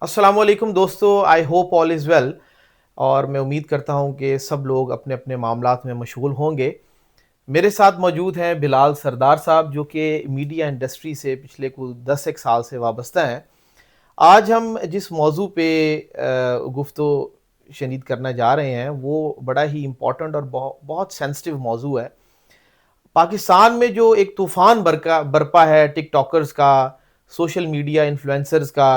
अस्सलामुअलैकुम दोस्तों, I hope all is well. और मैं उम्मीद करता हूँ कि सब लोग अपने अपने मामलात में मशगूल होंगे। मेरे साथ मौजूद हैं बिलाल सरदार साहब, जो कि मीडिया इंडस्ट्री से पिछले कुछ 10 एक साल से वाबस्ता हैं। आज हम जिस मौजू पे गुफ्तो शनीद करना जा रहे हैं वो बड़ा ही इम्पोर्टेंट और बहुत बहुत सेंसिटिव मौजू है। पाकिस्तान में जो एक तूफ़ान बरपा है टिकटॉकर्स का, सोशल मीडिया इन्फ्लुएंसर्स का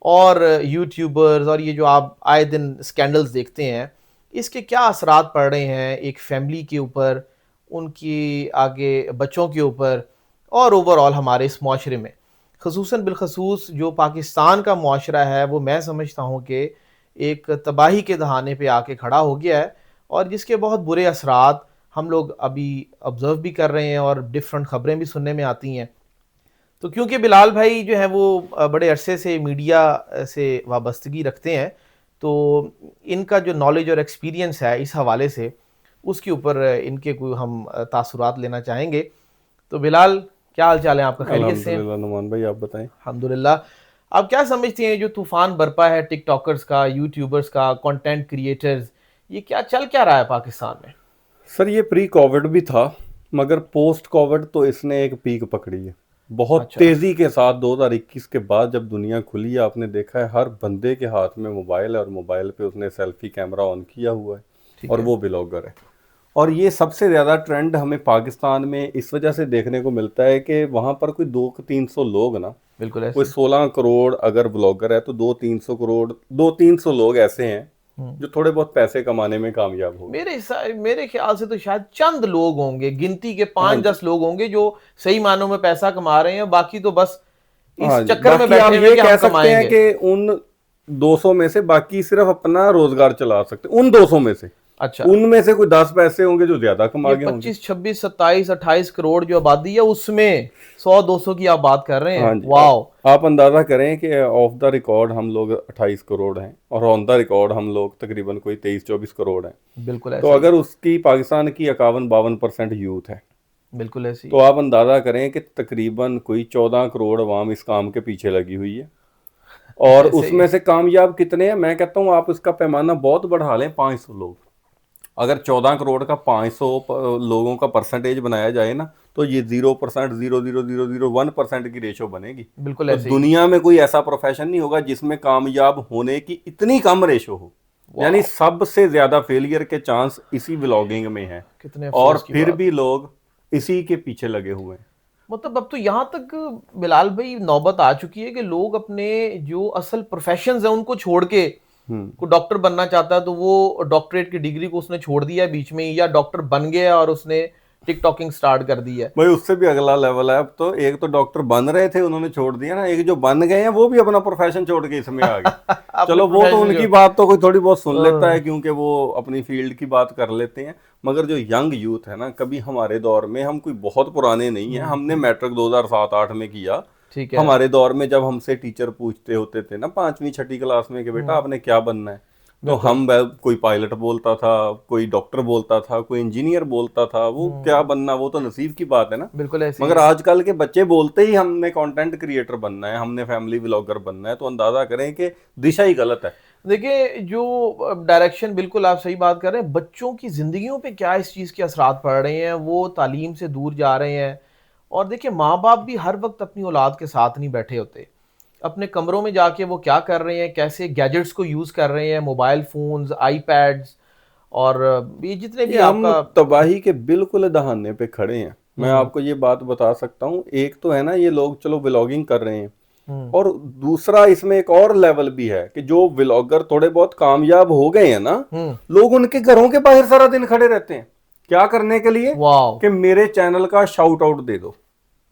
और यूट्यूबर्स, और ये जो आप आए दिन स्कैंडल्स देखते हैं, इसके क्या असरात पड़ रहे हैं एक फैमिली के ऊपर, उनकी आगे बच्चों के ऊपर और ओवरऑल हमारे इस माशरे में। खसूसन बिलखसूस जो पाकिस्तान का माशरा है वो मैं समझता हूँ कि एक तबाही के दहाने पे आके खड़ा हो गया है, और जिसके बहुत बुरे असरात हम लोग अभी ऑब्जर्व भी कर रहे हैं और डिफरेंट खबरें भी सुनने में आती हैं। तो क्योंकि बिलाल भाई जो है वो बड़े अरसे से मीडिया से वाबस्तगी रखते हैं, तो इनका जो नॉलेज और एक्सपीरियंस है इस हवाले से, उसके ऊपर इनके कोई हम तासुरात लेना चाहेंगे। तो बिलाल, क्या हाल चाल है आपका? खैरियत से हैं? अल्हम्दुलिल्लाह नुमान भाई, आप बताएं। अल्हम्दुलिल्लाह। आप क्या समझते हैं जो तूफान बरपा है टिकटॉकर्स का, यूट्यूबर्स का, कंटेंट क्रिएटर्स, ये क्या चल क्या रहा है पाकिस्तान में? सर, ये प्री कोविड भी था, मगर पोस्ट कोविड तो इसने एक पीक पकड़ी है बहुत अच्छा। तेज़ी के साथ। 2021 के बाद जब दुनिया खुली है, आपने देखा है हर बंदे के हाथ में मोबाइल है और मोबाइल पे उसने सेल्फी कैमरा ऑन किया हुआ है ठीक और है। वो ब्लॉगर है। और ये सबसे ज़्यादा ट्रेंड हमें पाकिस्तान में इस वजह से देखने को मिलता है कि वहाँ पर कोई 200-300 लोग ना, बिल्कुल कोई ऐसे। 16 करोड़ अगर ब्लॉगर है तो 200-300 करोड़ 200-300 लोग ऐसे हैं हम्म। जो थोड़े बहुत पैसे कमाने में कामयाब हो गए। मेरे ख्याल से तो शायद चंद लोग होंगे, गिनती के हाँ पांच जी। दस लोग होंगे जो सही मानों में पैसा कमा रहे हैं, बाकी तो बस हाँ इस जी, चक्कर में बाकी आप बैठे हुए ये कि कह हम सकते हैं कमाएंगे। कि उन 200 में से बाकी सिर्फ अपना रोजगार चला सकते हैं। उन 200 में से, अच्छा। उनमें से कोई 10 पैसे होंगे जो ज्यादा ये कमा गए होंगे। 25, 26, 27, 28 करोड़ जो आबादी है उसमें 100, 200 की आप बात कर रहे हाँ हैं? जी। और वाह। आप अंदाजा करें कि ऑफ द रिकॉर्ड हम लोग 28 करोड़ हैं और ऑन द रिकॉर्ड हम लोग तकरीबन कोई 23-24 करोड़ हैं। बिल्कुल तो ऐसे ही अगर है। उसकी पाकिस्तान की 51-52% यूथ है, बिल्कुल ऐसे ही तो है। आप अंदाजा करें कि तकरीबन कोई 14 करोड़ अवाम इस काम के पीछे लगी हुई है। और ऐसे ही उसमें है। से कामयाब कितने हैं? मैं कहता हूँ आप इसका पैमाना बहुत बढ़ा लें, 500 लोग। अगर 14 करोड़ का 500 लोगों का परसेंटेज बनाया जाए ना, तो ये 0%, 0.0001% की रेशो बनेगी। बिल्कुल तो ऐसे ही है। दुनिया में कोई ऐसा प्रोफेशन नहीं होगा जिसमें कामयाब होने की इतनी कम रेशो हो। यानी वाह। सबसे ज्यादा फेलियर के चांस इसी व्लॉगिंग में हैं। कितने अफसोस और की फिर बात। भी लोग इसी के पीछे लगे हुए हैं। मतलब अब तो यहाँ तक बिलाल भाई नौबत आ चुकी है कि लोग अपने जो असल प्रोफेशंस हैं उनको छोड़ के, हम्म। को डॉक्टर बनना चाहता है तो वो डॉक्टरेट की डिग्री को उसने छोड़ दिया है बीच में ही, या डॉक्टर बन गया और उसने टिकटॉकिंग स्टार्ट कर दी है। भाई, उससे भी अगला लेवल है। अब तो एक तो डॉक्टर बन रहे थे, उन्होंने छोड़ दिया ना, एक जो बन गए हैं वो भी अपना प्रोफेशन छोड़ के इसमें आ गए। अपने चलो, वो तो प्रोफेशन उनकी जो बात तो कोई थोड़ी बहुत सुन लेता है अ, क्योंकि वो अपनी फील्ड की बात कर लेते हैं। मगर जो यंग यूथ है ना, कभी हमारे दौर में, हम कोई बहुत पुराने नहीं हैं, हमने हम्म। मैट्रिक 2007-8 में किया। ठीक है। हमारे दौर में जब हमसे टीचर पूछते होते थे ना 5वीं 6ठी क्लास में कि बेटा हम्म। आपने क्या बनना है, तो बिल्कुल। हम कोई पायलट बोलता था, कोई डॉक्टर बोलता था, कोई इंजीनियर बोलता था। वो क्या हम्म। बनना, वो तो नसीब की बात है ना। बिल्कुल ऐसे ही मगर है। आजकल के बच्चे बोलते ही हमने कंटेंट क्रिएटर बनना है, हमने फैमिली व्लॉगर बनना है, तो अंदाजा करें कि दिशा ही गलत है। देखिए, जो डायरेक्शन, बिल्कुल आप सही बात कर रहे हैं, बच्चों की ज़िंदगियों पे क्या इस चीज़ के असरात पड़ रहे हैं, वो तालीम से दूर जा रहे हैं। और देखिए, माँ बाप भी हर वक्त अपनी औलाद के साथ नहीं बैठे होते। अपने कमरों में जाके वो क्या कर रहे हैं, कैसे गैजेट्स को यूज़ कर रहे हैं, मोबाइल फ़ोन्स, आईपैड्स, और ये जितने भी ये हम आपका। तबाही के बिल्कुल दहाने पे खड़े हैं। मैं हम्म। आपको ये बात बता सकता हूँ, एक तो है ना, ये लोग चलो व्लॉगिंग कर रहे हैं, हम्म। और दूसरा इसमें एक और लेवल भी है कि जो व्लॉगर थोड़े बहुत कामयाब हो गए हैं ना, हम्म। लोग उनके घरों के बाहर सारा दिन खड़े रहते हैं। क्या करने के लिए? वाह। कि मेरे चैनल का शाउट आउट दे दो।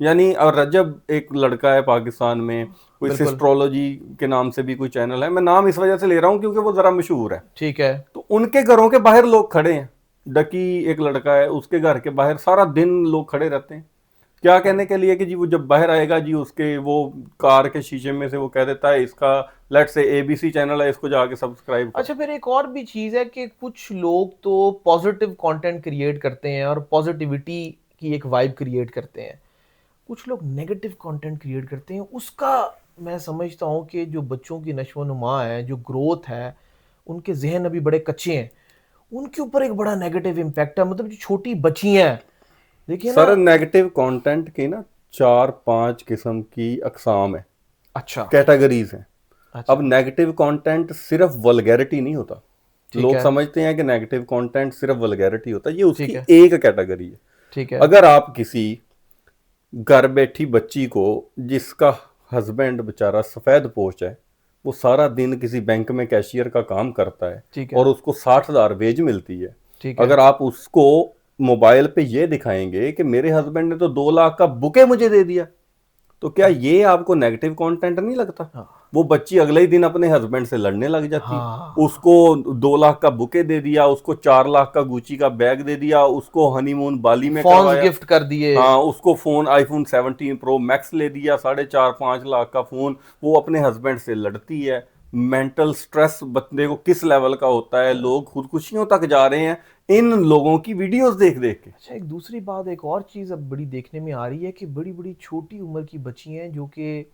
यानी, और रजब एक लड़का है पाकिस्तान में, कोई बिल्कुल। सिस्ट्रोलॉजी के नाम से भी कोई चैनल है, मैं नाम इस वजह से ले रहा हूँ क्योंकि वो जरा मशहूर है। ठीक है। तो उनके घरों के बाहर लोग खड़े हैं। डकी एक लड़का है, उसके घर के बाहर सारा दिन लोग खड़े रहते हैं। क्या कहने के लिए? कि जी वो जब बाहर आएगा जी, उसके वो कार के शीशे में से वो कह देता है इसका, लेट्स से एबीसी चैनल है, इसको जाके सब्सक्राइब करो। अच्छा, फिर एक और भी चीज़ है कि कुछ लोग तो पॉजिटिव कंटेंट क्रिएट करते हैं और पॉजिटिविटी की एक वाइब क्रिएट करते हैं। कुछ लोग नेगेटिव कंटेंट क्रिएट करते हैं, उसका मैं समझता हूँ कि जो बच्चों की नशो-नुमा है, जो ग्रोथ है, उनके ज़हन अभी बड़े कच्चे हैं, उनके ऊपर एक बड़ा नेगेटिव इम्पैक्ट है। मतलब जो छोटी बच्चियाँ हैं, देखिए ना। सर नेगेटिव कंटेंट की ना 4-5 किस्म की अकसाम है, अच्छा, कैटेगरीज हैं। अब अच्छा, नेगेटिव कंटेंट सिर्फ वल्गैरिटी नहीं होता। ठीक लोग है, समझते हैं कि नेगेटिव कंटेंट सिर्फ वल्गैरिटी होता है, ये ठीक उसकी है, एक कैटेगरी है। ठीक है। अगर आप किसी घर बैठी बच्ची को, जिसका हस्बैंड बेचारा सफ़ेद पोश है, वो सारा दिन किसी बैंक में कैशियर का काम करता है ठीक है, और उसको 60,000 वेज मिलती है, ठीक है। अगर आप उसको मोबाइल पे ये दिखाएंगे कि मेरे हस्बैंड ने तो 2 लाख का बुके मुझे दे दिया, तो क्या ये आपको नेगेटिव कंटेंट नहीं लगता? हाँ, वो बच्ची अगले ही दिन अपने हस्बैंड से लड़ने लग जाती। हाँ। उसको 2 लाख का बुके दे दिया, उसको 4 लाख का गुची का बैग दे दिया, उसको हनीमून बाली में फ़ोन्स करवाया। गिफ्ट कर दिए। हाँ, उसको फोन आईफोन 17 प्रो मैक्स ले दिया, 4.5-5 लाख का फोन। वो अपने हस्बैंड से लड़ती है। मेंटल स्ट्रेस बंदे को किस लेवल का होता है, लोग खुदकुशियों तक जा रहे हैं इन लोगों की वीडियोस देख देख के। अच्छा, एक दूसरी बात, एक और चीज़ अब बड़ी देखने में आ रही है कि बड़ी-बड़ी छोटी उम्र की बच्ची हैं जो कि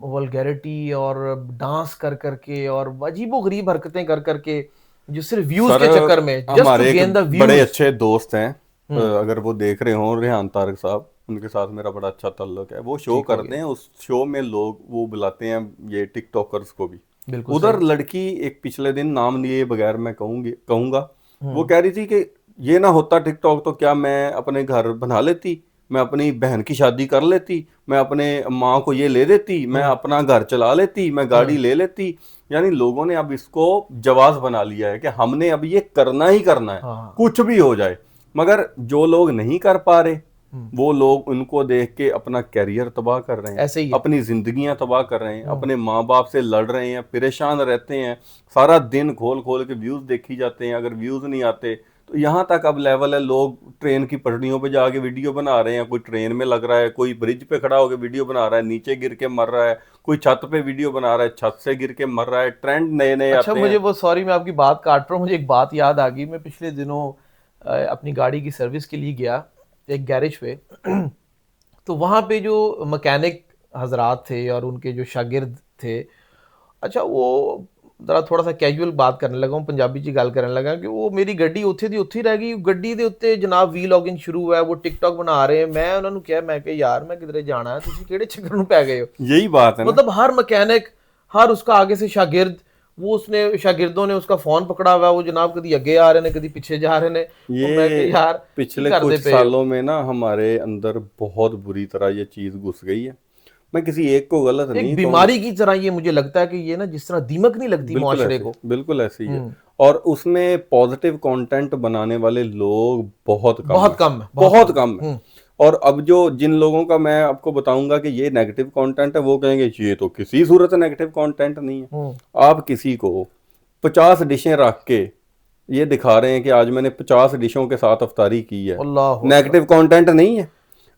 वल्गैरिटी और डांस कर कर के और अजीबो-गरीब हरकतें कर कर के, जो सिर्फ व्यूज़ सर के चक्कर में, जस्ट टू हमारे एक गेन द बड़े व्यूज़। अच्छे दोस्त हैं, हुँ, अगर वो देख रहे हो, रेहान तारक साहब, उनके साथ मेरा बड़ा अच्छा ताल्लुक है। वो शो ठीक हो करते गया। हैं, उस शो में लोग वो बुलाते हैं ये टिकटॉकर्स को भी। बिल्कुल सही। उधर लड़की एक पिछले दिन, नाम लिए बगैर मैं कहूंगा, वो हुँ, कह रही थी कि ये ना होता टिकटॉक तो क्या मैं अपने घर बना लेती, मैं अपनी बहन की शादी कर लेती, मैं अपने माँ को ये ले देती, मैं हुँ, अपना घर चला लेती, मैं गाड़ी हुँ, ले लेती। यानी लोगों ने अब इसको जवाब बना लिया है कि हमने अब ये करना ही करना है, हाँ, कुछ भी हो जाए। मगर जो लोग नहीं कर पा रहे, हुँ, वो लोग उनको देख के अपना कैरियर तबाह कर रहे हैं, ऐसे ही है। अपनी जिंदगियां तबाह कर रहे हैं, हुँ, अपने माँ बाप से लड़ रहे हैं, परेशान रहते हैं। सारा दिन खोल खोल के व्यूज देखी जाते हैं, अगर व्यूज नहीं आते तो यहाँ तक अब लेवल है, लोग ट्रेन की पटरियों पे जाके वीडियो बना रहे हैं। कोई ट्रेन में लग रहा है, कोई ब्रिज पे खड़ा होकर वीडियो बना रहा है, नीचे गिर के मर रहा है, कोई छत पे वीडियो बना रहा है, छत से गिर के मर रहा है। ट्रेंड नए नए अच्छा, आते मुझे हैं। वो, सॉरी मैं आपकी बात काट रहा हूँ, मुझे एक बात याद आ गई। मैं पिछले दिनों अपनी गाड़ी की सर्विस के लिए गया एक गैरेज पे। तो वहाँ पे जो मैकेनिक हज़रात थे और उनके जो शागिर्द थे, अच्छा वो ज़रा थोड़ा-सा कैजुअल बात करने लगा हूँ, पंजाबी च गल करन लगा कि वो मेरी गड्डी उत्थे दी उत्थे ही रह गई। गड्डी दे उत्ते जनाब वीलॉगिंग शुरू है, वो टिकटॉक बना रहे हैं। मैं उन्होंने कहा, मैं कहा यार मैं किधरे जाना है, तुसीं किहड़े चक्कर नूं पै गए हो? यही बात है ना। मतलब हर मैकेनिक, हर उसका आगे से शागिर्द, वो उसने शागिर्दों ने उसका फ़ोन पकड़ा हुआ है, वो जनाब कदी अगे आ रहे हैं, कदी पीछे जा रहे हैं। वो मैं कहा ये यार की पिछले करदे कुछ पे हो? सालों में ना हमारे अंदर बहुत बुरी तरह ये चीज घुस गई है। मैं किसी एक को गलत एक नहीं कहूंगा। बीमारी की तरह ये मुझे लगता है कि ये ना जिस तरह दीमक नहीं लगती मुआशरे को। बिल्कुल ऐसे ही है। हुँ, और उसमें पॉजिटिव कंटेंट बनाने वाले लोग बहुत कम बहुत है, कम है, बहुत बहुत कम कम है। है। हुँ, और अब जो जिन लोगों का मैं आपको बताऊंगा कि ये नेगेटिव कंटेंट है, वो कहेंगे ये तो किसी सूरत नेगेटिव कंटेंट नहीं है। हुँ, आप किसी को 50 डिशें रख के ये दिखा रहे हैं कि आज मैंने 50 डिशों के साथ अफ्तारी की है, अल्लाहु अकबर। नेगेटिव कंटेंट नहीं है।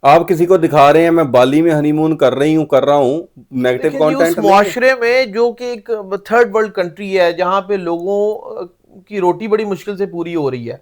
आप किसी को दिखा रहे हैं मैं बाली में हनीमून कर रहा हूं, नेगेटिव लेकिन जी उस कंटेंट नहीं है। मुआशरे में जो कि एक थर्ड वर्ल्ड कंट्री है, जहाँ पे लोगों की रोटी बड़ी मुश्किल से पूरी हो रही है,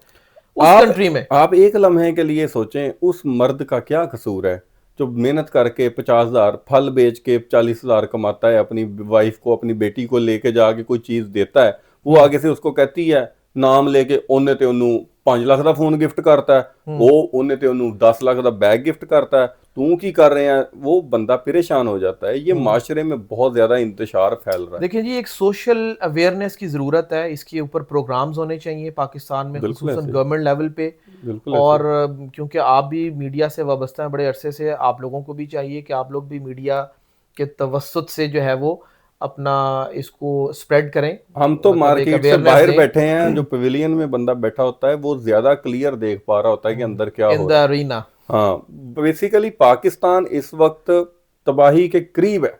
उस आप कंट्री में। आप एक लम्हे के लिए सोचें, उस मर्द का क्या कसूर है जो मेहनत करके 50,000 फल बेच के 40,000 कमाता है, अपनी वाइफ को, अपनी बेटी को लेके जाके कोई चीज देता है, वो हुँ, आगे से उसको कहती है नाम लेके ਉਹਨੇ ਤੇ ਉਹਨੂੰ 5 ਲੱਖ ਦਾ ਫੋਨ ਗਿਫਟ ਕਰਤਾ ਹੈ, हुँ। ਉਹਨੇ ਤੇ ਉਹਨੂੰ 10 ਲੱਖ ਦਾ बैग गिफ्ट करता है, तू की कर रहे हैं। वो बंदा परेशान हो जाता है। ये हुँ। माशरे में बहुत ज्यादा इंतशार फैल रहा है। देखिए जी, एक सोशल अवेयरनेस की ज़रूरत है, इसके ऊपर प्रोग्राम्स होने चाहिए पाकिस्तान में, बिल्कुल ख़ुसूसन ऐसे ही, गवर्नमेंट लेवल पे। बिल्कुल ऐसे और ही। क्योंकि आप भी मीडिया से वाबस्ता हैं बड़े अरसे से, आप लोगों को भी चाहिए कि आप लोग भी मीडिया के तवस्सुत से जो है वो अपना इसको स्प्रेड करें, हम तो मतलब एक मार्केट से अवेयरनेस बाहर बैठे हैं, जो दें पवेलियन में बंदा बैठा होता है वो ज्यादा क्लियर देख पा रहा होता है कि अंदर क्या इन हो द रहा है। अरीना। हाँ, बेसिकली पाकिस्तान इस वक्त तबाही के करीब है।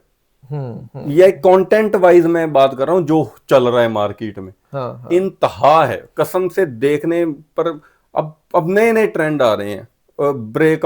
हुँ, हुँ। यह कंटेंट वाइज मैं बात कर रहा हूँ, जो चल रहा है मार्केट में हाँ, हाँ। इंतहा है कसम से देखने पर। अब नए नए ट्रेंड आ रहे हैं, ब्रेक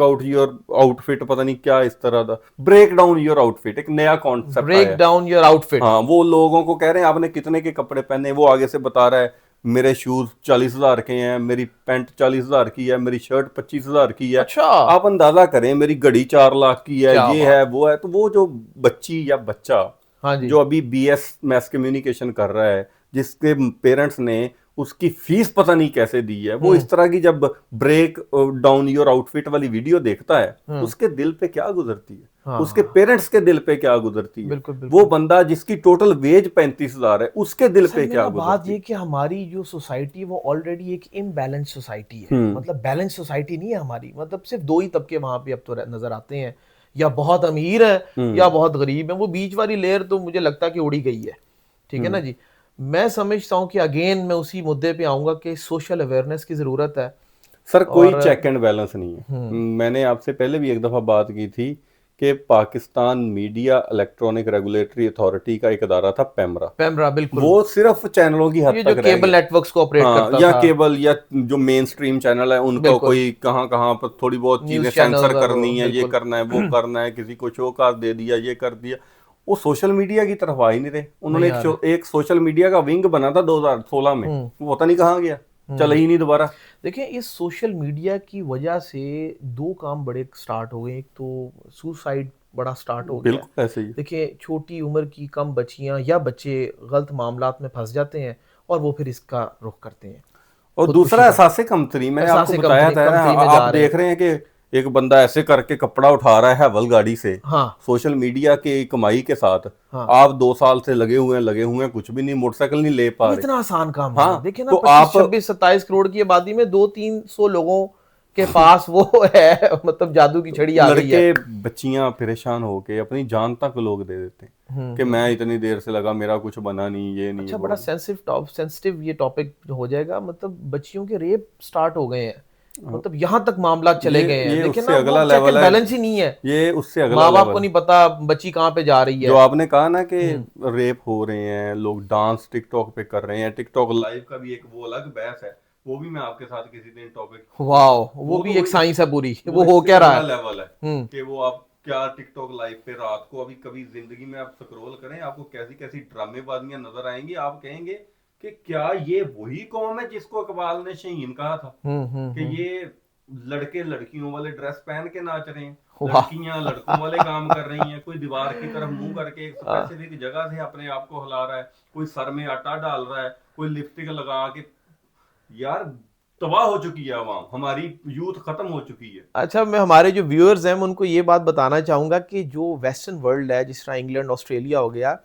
आउट योर आउटफिट, पता नहीं क्या इस तरह का, ब्रेक डाउन योर आउटफिट, एक नया कॉन्सेप्ट आया ब्रेक है। Down your outfit. हाँ, वो लोगों को कह रहे हैं आपने कितने के कपड़े पहने, वो आगे से बता रहा है मेरे शूज 40,000 के हैं, मेरी पैंट 40,000 की है, मेरी शर्ट 25,000 की है। अच्छा, आप अंदाजा करें, मेरी घड़ी 4 लाख की है, क्या ये बात। है वो है। तो वो जो बच्ची या बच्चा हाँ जी। जो अभी बीएस मैस कम्युनिकेशन कर रहा है, जिसके पेरेंट्स ने उसकी फीस पता नहीं कैसे दी है, वो इस तरह की जब ब्रेक डाउन योर आउटफिट वाली वीडियो देखता है, उसके दिल पे क्या गुजरती है, हाँ उसके हाँ, पेरेंट्स के दिल पे क्या गुजरती है। बिल्कुल वो बिल्कुल। बंदा जिसकी टोटल वेज 35,000 है, उसके दिल असल पे में क्या ना बात गुजरती ये है। कि हमारी जो सोसाइटी वो ऑलरेडी एक इम्बैलेंस सोसाइटी है, हम्म। मतलब बैलेंस सोसाइटी नहीं है हमारी, मतलब सिर्फ दो ही तबके वहां पे अब तो नजर आते हैं, या बहुत अमीर है या हम्म। बहुत गरीब है। वो बीच वाली लेयर तो मुझे लगता है कि उड़ी गई है। ठीक है ना हम्म। जी। मैं समझता हूँ कि अगेन मैं उसी मुद्दे पे आऊंगा कि सोशल अवेयरनेस की जरूरत है। सर कोई और चेक एंड बैलेंस नहीं है। मैंने आपसे पहले भी एक दफा बात की थी कि Pakistan media electronic regulatory authority का एक अदारा था, पेमरा। पैमरा, बिल्कुल। वो सिर्फ चैनलों की हद ये जो तक रह केबल गया। नेटवर्क्स को ऑपरेट हाँ, करता या था। केबल या जो मेन स्ट्रीम चैनल है उनका बिल्कुल। कोई कहाँ कहाँ पर थोड़ी बहुत चीजें न्यूज सेंसर चैनल्स और वो, करनी है, ये बिल्कुल। करना है, वो करना है, किसी को शो कास्ट दे दिया, ये कर दिया। वो सोशल मीडिया की तरफ आ ही नहीं रहे। उन्होंने नहीं आ रहे। एक सोशल मीडिया का विंग बना था 2016 में, हम्म वो पता नहीं कहाँ गया, चला ही नहीं दोबारा। देखिए, इस सोशल मीडिया की वजह से दो काम बड़े स्टार्ट हो गए। एक तो सुसाइड बड़ा स्टार्ट हो गया। बिल्कुल ऐसे ही। देखिए, छोटी उम्र की कम बच्चियां या बच्चे गलत मामलात में फंस जाते हैं और वो फिर इसका रुख करते हैं, और खुदकुशी दूसरा का। एहसास कमतरी, मैंने आपको एहसास बताया था ना, कमतरी में आप जा रहे देख हैं। रहे हैं कि एक बंदा ऐसे करके कपड़ा उठा रहा है हैवल गाड़ी से, हाँ सोशल मीडिया की कमाई के साथ। हाँ। आप 2 साल से लगे हुए हैं, कुछ भी नहीं, मोटरसाइकिल नहीं ले पा ये रहे। इतना आसान काम नहीं है। हाँ, देखिए ना, तो 25 आप 26 27 करोड़ की आबादी में 200 300 लोगों के पास वो है, मतलब जादू की छड़ी आ गई है। लड़के बच्चियां परेशान होके अपनी जान तक लोग दे देते हैं कि मैं इतनी देर से लगा, मेरा कुछ बना नहीं, ये नहीं अच्छा, वो बड़ा नहीं। सेंसिटिव ये टॉपिक हो जाएगा। मतलब बच्चियों के रेप स्टार्ट हो गए हैं, मतलब यहां तक मामला चले गए हैं। ये देखिए उससे ना, वो अगला चेक लेवल एंड है। बैलेंस ही नहीं है। ये उससे अगला माँ बाप को लेवल है। नहीं पता बच्ची कहाँ पे जा रही जो है। आपने कहा ना कि रेप हो रहे हैं, लोग डांस टिकटॉक पे कर रहे हैं, टिकटॉक लाइव का भी एक वो अलग बहस है, वो भी मैं आपके साथ किसी दिन टॉपिक वाह, करूंगा। वो वो भी तो एक साइंस है पूरी, वो वो हो इससे क्या रहा अगला है। लेवल है हम्म कि वो आप क्या टिकटॉक लाइव पे रात को अभी कभी जिंदगी में आप स्क्रॉल करें, आपको कैसी कैसी ड्रामेबाजियां नजर आएंगी। आप कहेंगे कि क्या ये वही कौम है जिसको इकबाल ने शहीन कहा था, कि हम्म। ये लड़के लड़कियों वाले ड्रेस पहन के नाच रहे हैं, वाह। लड़कियां लड़कों वाले काम कर रही हैं, कोई दीवार की तरफ मुंह करके एक स्पेसिफिक जगह से अपने आप को हिला रहा है, कोई सर में आटा डाल रहा है, कोई लिपस्टिक लगा के। यार, तबाह हो चुकी है आवाम, हमारी यूथ खत्म हो चुकी है। अच्छा, मैं हमारे जो व्यूअर्स हैं उनको ये बात बताना चाहूँगा कि जो वेस्टर्न वर्ल्ड है, जिस तरह इंग्लैंड ऑस्ट्रेलिया हो गया,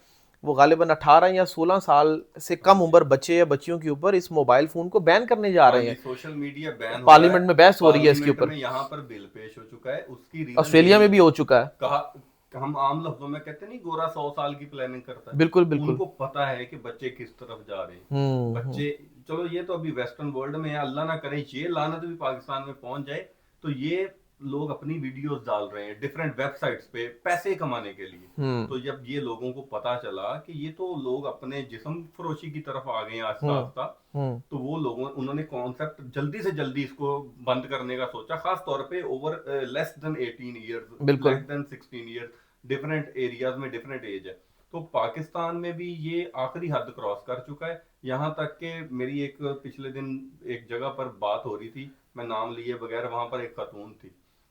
वो गालिबन 18 या 16 साल से हाँ कम जी। उम्र बच्चे या बच्चियों के ऊपर इस मोबाइल फ़ोन को बैन करने जा हाँ रहे जी, हैं। सोशल मीडिया बैन हो रहा है। पार्लियामेंट में बहस हो रही है इसके पार्लियामेंट ऊपर। में यहाँ पर बिल पेश हो चुका है, उसकी रीजन ऑस्ट्रेलिया यही में है। भी हो चुका है। कहा, हम आम लफ्जों में कहते नहीं, गोरा 100 साल की प्लानिंग करता है। बिल्कुल बिल्कुल। उनको पता है कि बच्चे किस तरफ जा रहे हैं। हम्म। बच्चे, चलो ये तो अभी वेस्टर्न वर्ल्ड में है, अल्लाह ना करे ये लानत भी पाकिस्तान में पहुंच जाए, तो ये लोग अपनी वीडियोस डाल रहे हैं डिफरेंट वेबसाइट्स पे पैसे कमाने के लिए। हम्म तो जब ये लोगों को पता चला कि ये तो लोग अपने जिस्म फरोशी की तरफ आ गए हैं आहिस्ता हम्म आहिस्ता, हम्म। तो वो लोगों उन्होंने कॉन्सेप्ट जल्दी से जल्दी इसको बंद करने का सोचा, खास तौर पे ओवर लेस देन 18 इयर्स, बिल्कुल। Less than 16 years, different areas में डिफरेंट एज है। तो पाकिस्तान में भी ये आखिरी हद क्रॉस कर चुका है। यहाँ तक के मेरी एक पिछले दिन एक जगह पर बात हो रही थी, मैं नाम लिए बगैर, वहां पर एक खातून थी,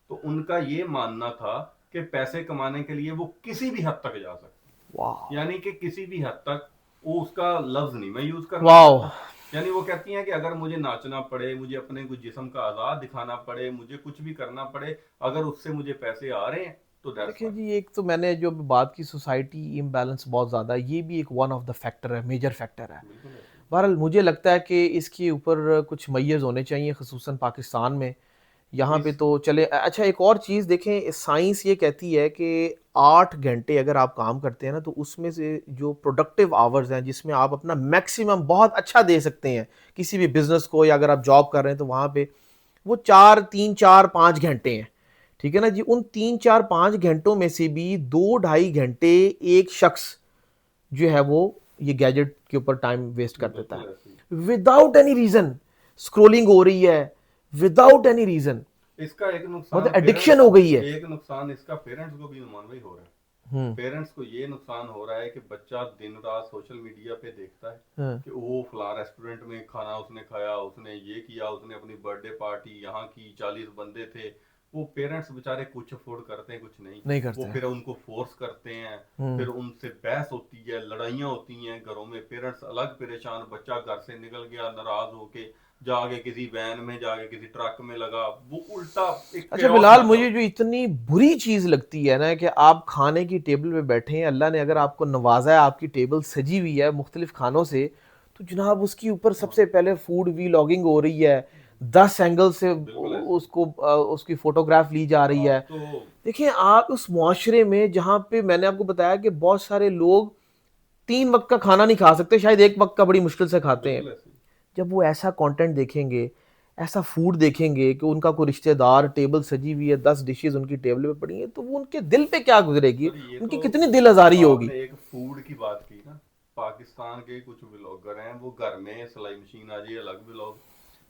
तो उनका ये मानना था कि पैसे कमाने के लिए वो किसी भी हद तक जा सकती, वाह यानी कि किसी भी हद तक, वो उसका लफ्ज नहीं मैं यूज करना वाह। चाहता, यानी वो कहती हैं कि अगर मुझे नाचना पड़े, मुझे अपने कुछ जिस्म का आजाद दिखाना पड़े, मुझे कुछ भी करना पड़े, अगर उससे मुझे पैसे आ रहे हैं तो दैट्स देखिए फाइन। जी, एक तो मैंने जो बात की सोसाइटी इम्बैलेंस बहुत ज़्यादा है, ये भी एक वन ऑफ द फैक्टर है, मेजर फैक्टर है। बिल्कुल ऐसे ही। बहरहाल मुझे लगता है कि इसके ऊपर कुछ मैयर्स होने चाहिए, ख़ुसूसन पाकिस्तान में। यहाँ पे इस तो चले। अच्छा, एक और चीज़ देखें, साइंस ये कहती है कि 8 घंटे अगर आप काम करते हैं ना, तो उसमें से जो प्रोडक्टिव आवर्स हैं, जिसमें आप अपना मैक्सिमम बहुत अच्छा दे सकते हैं किसी भी बिजनेस को, या अगर आप जॉब कर रहे हैं तो वहाँ पे वो 3 4 5 घंटे हैं। ठीक है ना जी। उन 3 4 5 घंटों में से भी 2 ढाई घंटे एक शख्स जो है वो ये गैजेट के ऊपर टाइम वेस्ट कर देता बिल्कुल ऐसे ही। है विदाउट एनी रीजन। स्क्रोलिंग हो रही है विदाउट एनी रीजन, इसका एक नुकसान मतलब एडिक्शन हो गई है। एक नुकसान इसका पेरेंट्स को भी नुमानवी हो रहा है। पेरेंट्स को ये नुकसान हो रहा है कि बच्चा दिन रात सोशल मीडिया पे देखता है कि वो फला रेस्टोरेंट में खाना उसने खाया, उसने ये किया, उसने अपनी बर्थडे पार्टी यहाँ की, 40 बंदे थे। वो पेरेंट्स बेचारे कुछ अफोर्ड करते हैं, कुछ नहीं, नहीं करते वो हैं। फिर उनको फोर्स करते हैं, फिर उनसे बहस होती है, लड़ाइयाँ होती हैं घरों में, पेरेंट्स अलग परेशान, बच्चा घर से निकल गया नाराज होके, जाके किसी वैन में, जाके किसी ट्रक में लगा, वो उल्टा एक अच्छा chaos बिलाल, मचा। मुझे जो इतनी बुरी चीज लगती है ना कि आप खाने की टेबल पे बैठे हैं, अल्लाह ने अगर आपको नवाजा है, आपकी टेबल सजी हुई है मुख्तलिफ खानों से, तो जनाब उसकी ऊपर सबसे पहले फूड वीलॉगिंग हो रही है, 10 एंगल से बिल्कुल ऐसे। उसको उसकी फोटोग्राफ ली जा रही है। आप तो देखिए आप उस मुआशरे में जहाँ पे मैंने आपको बताया कि बहुत सारे लोग 3 वक्त का खाना नहीं खा सकते, शायद 1 वक्त का बड़ी मुश्किल से खाते हैं, बिल्कुल ऐसे। जब वो ऐसा कंटेंट देखेंगे, ऐसा फूड देखेंगे कि उनका कोई रिश्तेदार, टेबल सजी हुई है, 10 डिशेज उनकी टेबल पे पड़ी हैं, तो वो उनके दिल पे क्या गुजरेगी, सर ये उनकी तो कितनी दिल आजारी होगी। आपने एक फूड की बात की ना, पाकिस्तान के कुछ व्लॉगर हैं, वो घर में सिलाई मशीन आ जाए अलग व्लॉग,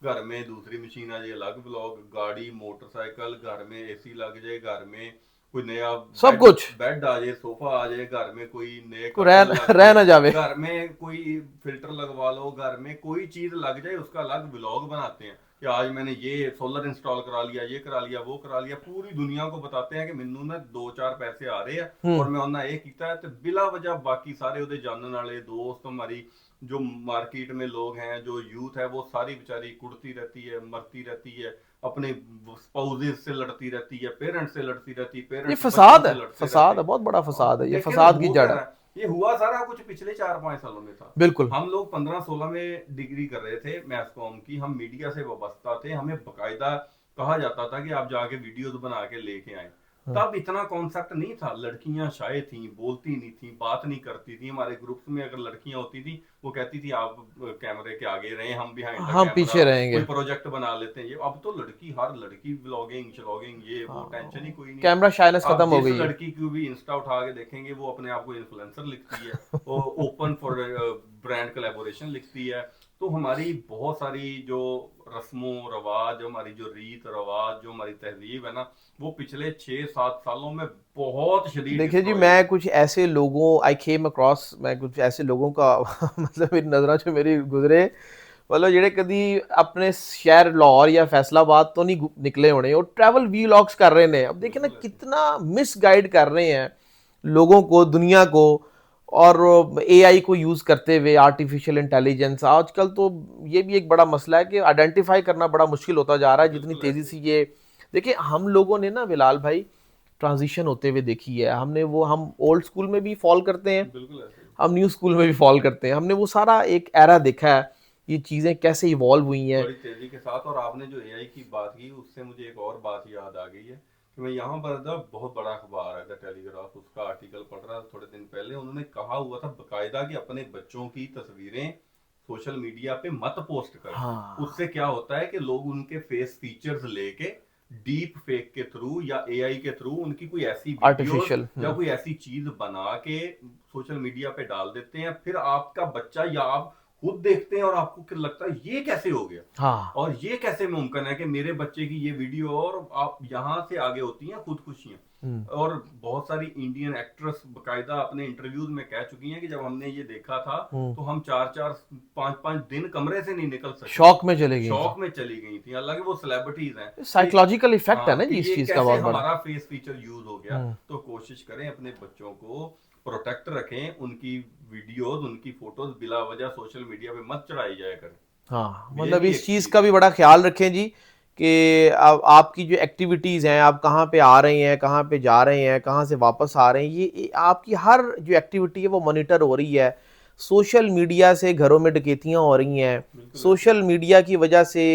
घर में दूसरी मशीन आ जाए अलग व्लॉग, गाड़ी मोटरसाइकिल, घर में एसी लग जाए, घर में कोई नया सब बेड कुछ बेड आ जाए, सोफा आ जाए, घर में कोई नए को कर्टन लग रह जाए, ना जावे। घर में कोई फिल्टर लगवा लो, घर में कोई चीज लग जाए उसका अलग व्लॉग बनाते हैं कि आज मैंने ये सोलर इंस्टॉल करा लिया, ये करा लिया, वो करा लिया, पूरी दुनिया को बताते हैं कि मैनू ना 2-4 पैसे आ रहे हैं और मैं उन्हें ये किया है, तो बिला वजह बाकी सारे उहदे जानने वाले दोस्त, हमारी जो मार्केट में लोग हैं, जो यूथ है, वो सारी बेचारी कुड़ती रहती है, मरती रहती है, अपने स्पाउसेस से लड़ती रहती है, पेरेंट्स से लड़ती रहती है, ये पेरेंट्स बच्चों फसाद है, से लड़ते फसाद रहते है, हैं। बहुत बड़ा फसाद है, ये लेकिन फसाद की हो जड़ क्या है। रहा है, ये हुआ सारा कुछ पिछले 4-5 सालों में था। बिल्कुल। हम लोग 15-16 में डिग्री कर रहे थे मैथ कॉम की, हम मीडिया से वाबस्ता थे, हमें बकायदा कहा जाता था कि आप जाके वीडियोस बना के लेके आए। तब इतना कॉन्सेप्ट नहीं था, लड़कियां शाय थी, बोलती नहीं थी, बात नहीं करती थी, हमारे ग्रुप्स में अगर लड़कियां होती थी वो कहती थी आप कैमरे के आगे रहें, हम बिहाइंड द हम कैमरा पीछे कोई रहेंगे। प्रोजेक्ट बना लेते हैं। ये अब तो लड़की, हर लड़की व्लॉगिंग श्लॉगिंग ये वो, टेंशन ही हाँ, कोई नहीं है। कैमरा शाइनेस आप खत्म हो जिस गई है। लड़की को भी इंस्टा उठा के देखेंगे वो अपने आप को इन्फ्लुएंसर लिखती है, वो ओपन फॉर ब्रांड कोलैबोरेशन लिखती है। तो हमारी बहुत सारी जो रस्मों रवाज, हमारी जो रीत रवाज, जो हमारी तहजीब है ना, वो पिछले 6-7 सालों में बहुत शदीद देखिए जी, डिस्ट्रॉय हुई मैं है। कुछ ऐसे लोगों आई केम अक्रॉस, मैं कुछ ऐसे लोगों का मतलब मेरी नज़रों च मेरी गुजरे, मतलब ਜਿਹੜੇ कदी अपने शहर लाहौर या फैसलाबाद तो नहीं निकले होने, और ट्रैवल वीलॉग्स कर रहे हैं। अब देखिए ना बिल्कुल ऐसे। कितना मिसगाइड कर रहे हैं लोगों को, दुनिया को, और एआई को यूज़ करते हुए, आर्टिफिशियल इंटेलिजेंस। आजकल तो ये भी एक बड़ा मसला है कि आइडेंटिफाई करना बड़ा मुश्किल होता जा रहा है जितनी बिल्कुल तेज़ी ऐसे। से ये। देखिए हम लोगों ने ना बिलाल भाई ट्रांजिशन होते हुए देखी है, हमने वो, हम ओल्ड स्कूल में भी फॉल करते हैं, बिल्कुल ऐसे। हम न्यू स्कूल में भी फॉल करते हैं, हमने वो सारा एक एरा देखा है, ये चीज़ें कैसे इवॉल्व हुई हैं। बड़ी तेजी के साथ। और आपने जो एआई की बात की उससे मुझे एक और बात याद आ गई है कि मैं यहाँ पर था, बहुत बड़ा अखबार है द टेलीग्राफ, उसका आर्टिकल पढ़ रहा था थोड़े दिन पहले, उन्होंने कहा हुआ था बकायदा कि अपने बच्चों की तस्वीरें सोशल मीडिया पे मत पोस्ट करें। हाँ, उससे क्या होता है कि लोग उनके फेस फीचर्स लेके डीप फेक के थ्रू या एआई के थ्रू उनकी कोई ऐसी वीडियोस आर्टिफिशियल। या कोई ऐसी चीज बना के सोशल मीडिया पे डाल देते हैं, फिर आपका बच्चा या आप खुद देखते हैं और आपको क्या लगता है ये कैसे हो गया, हाँ। और ये कैसे मुमकिन है कि मेरे बच्चे की ये वीडियो, और आप यहाँ से आगे होती हैं खुदकुशियां। और बहुत सारी इंडियन एक्ट्रेस बकायदा अपने इंटरव्यूज में कह चुकी हैं कि जब हमने ये देखा था तो हम 4-4 5-5 दिन कमरे से नहीं निकल सके, शौक में चले गई थी। शौक में चली गई थी, हालांकि वो सेलिब्रिटीज हैं। साइकोलॉजिकल इफेक्ट है हाँ, ना कि जी इस ये चीज़ का कैसे बहुत बड़ा। हमारा फेस फीचर यूज हो गया। तो कोशिश करें अपने बच्चों को प्रोटेक्ट रखें, उनकी वीडियोस, उनकी फोटोज बिला वजह सोशल मीडिया पे मत चढ़ाई जाया करें। हाँ, ये मतलब भी इस एक चीज़ चीज का है। भी बड़ा ख्याल रखें जी कि अब आपकी जो एक्टिविटीज़ हैं, आप कहाँ पे आ रहे हैं, कहाँ पे जा रहे हैं, कहाँ से वापस आ रहे हैं, ये आपकी हर जो एक्टिविटी है वो मॉनिटर हो रही है। सोशल मीडिया से घरों में डकैतियाँ हो रही हैं, बिल्कुल ऐसे। सोशल मीडिया की वजह से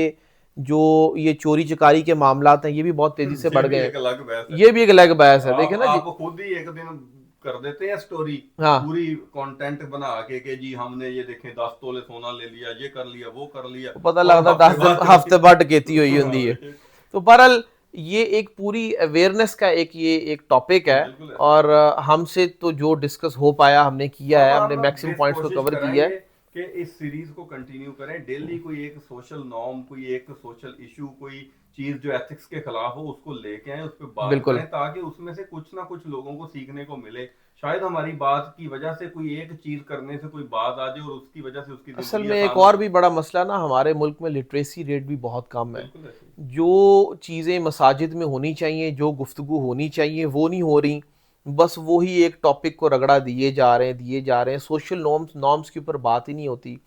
जो ये चोरी चकारी के मामलात हैं ये भी बहुत तेज़ी से ये बढ़ भी गए हैं। एक अलग बहस है। ये भी एक अलग बहस है, देखे ना जी। आप खुद ही एक दिन कर देते हैं स्टोरी, हाँ, पूरी कंटेंट बना के कि जी हमने ये देखें 10 तोले सोना ले लिया, ये कर लिया, वो कर लिया, तो पता और लगता हफ्ते 10 दिन, बाद हफ्ते बाद डकैती हुई होती है। बिल्कुल तो बहरहाल ये एक पूरी अवेयरनेस का ये एक टॉपिक है, ऐसे। और हमसे तो जो डिस्कस हो पाया हमने किया अब है, हमने हम मैक्सिमम बेस पॉइंट्स को कोशिश कवर किया करेंगे है। कि इस सीरीज को कंटिन्यू करें, डेली कोई एक सोशल नॉर्म, कोई एक सोशल इशू, कोई चीज जो एथिक्स के खिलाफ हो उसको लेके आए, उस पर बात बिल्कुल। करें, ताकि उसमें से कुछ ना कुछ लोगों को सीखने को मिले। शायद हमारी बात की वजह से कोई एक चीज करने से कोई बात आ जाए और उसकी वजह से उसकी असल जिंदगी में एक आसान हो और जाए। भी बड़ा मसला ना, हमारे मुल्क में लिटरेसी रेट भी बहुत कम है। बिल्कुल ऐसे ही। जो चीज़ें मसाजिद में होनी चाहिए, जो गुफ्तगू होनी चाहिए, वो नहीं हो रही। बस वो ही एक टॉपिक को रगड़ा दिए जा रहे हैं, सोशल नॉर्म्स नॉर्म्स के ऊपर बात ही नहीं होती।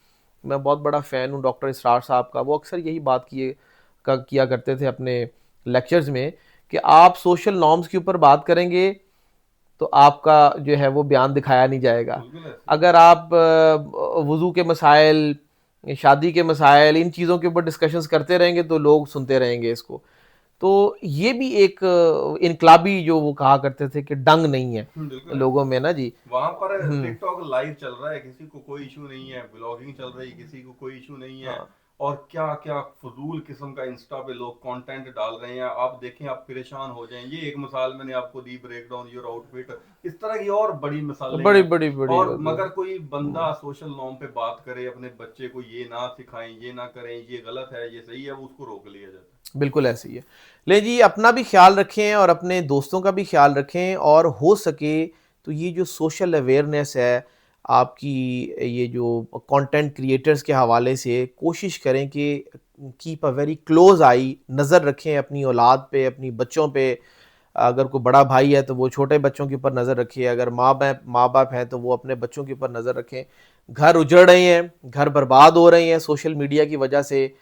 मैं बहुत बड़ा फ़ैन हूँ डॉक्टर इसरार साहब का, वो अक्सर यही बात किया करते थे अपने लेक्चर्स में, कि आप सोशल नॉर्म्स के ऊपर बात करेंगे तो आपका जो है वो बयान दिखाया नहीं जाएगा। बिल्कुल ऐसे ही। अगर आप वज़ू के मसाइल, शादी के मसाइल, इन चीज़ों के ऊपर डिस्कशंस करते रहेंगे तो लोग सुनते रहेंगे इसको। तो ये भी एक इनकलाबी, जो वो कहा करते थे कि डंग नहीं है बिल्कुल ऐसे लोगों ही। में ना जी। वहां पर हम्म। टिकटॉक लाइव चल रहा है, किसी को कोई इशू नहीं है, ब्लॉगिंग चल रही है, किसी को कोई इशू नहीं है। हाँ। और क्या क्या फजूल किस्म का इंस्टा पे लोग कंटेंट डाल रहे हैं, आप देखें आप परेशान हो जाएं। ये एक मिसाल मैंने आपको दी, ब्रेक डाउन योर आउटफिट। इस तरह की और बड़ी मिसालें बड़ी हैं। बड़ी बड़ी और बात। मगर कोई बंदा सोशल नॉर्म पे बात करे, अपने बच्चे को ये ना सिखाएं, ये ना करें, ये गलत है, ये सही है, वो उसको रोक लिया जाता बिल्कुल ऐसे ही है। ले जी, अपना भी ख्याल रखें और अपने दोस्तों का भी ख्याल रखें, और हो सके तो ये जो सोशल अवेयरनेस है आपकी, ये जो कंटेंट क्रिएटर्स के हवाले से, कोशिश करें कि कीप अ वेरी क्लोज आई, नज़र रखें अपनी औलाद पे, अपनी बच्चों पे। अगर कोई बड़ा भाई है तो वो छोटे बच्चों के ऊपर नज़र रखे, अगर माँ बाप हैं तो वो अपने बच्चों के ऊपर नज़र रखें। घर उजड़ रहे हैं, घर बर्बाद हो रहे हैं सोशल मीडिया की वजह से।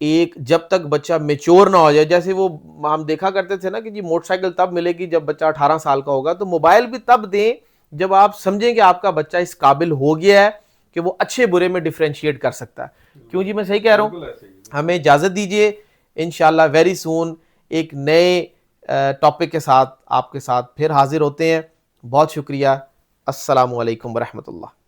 एक जब तक बच्चा मेच्योर ना हो जाए, जैसे वो हम देखा करते थे ना कि जी मोटरसाइकिल तब मिलेगी जब बच्चा 18 साल का होगा, तो मोबाइल भी तब दें जब आप समझें कि आपका बच्चा इस काबिल हो गया है कि वो अच्छे बुरे में डिफ्रेंशिएट कर सकता है। है। क्यों बिल्कुल। जी, मैं सही कह रहा हूँ? बिल्कुल ऐसे ही। हमें बिल्कुल ऐसे इजाज़त दीजिए, इंशाल्लाह वेरी सून एक नए टॉपिक के साथ आपके साथ फिर हाजिर होते हैं। बहुत शुक्रिया। अस्सलामु अलैकुम वरहमतुल्लाह।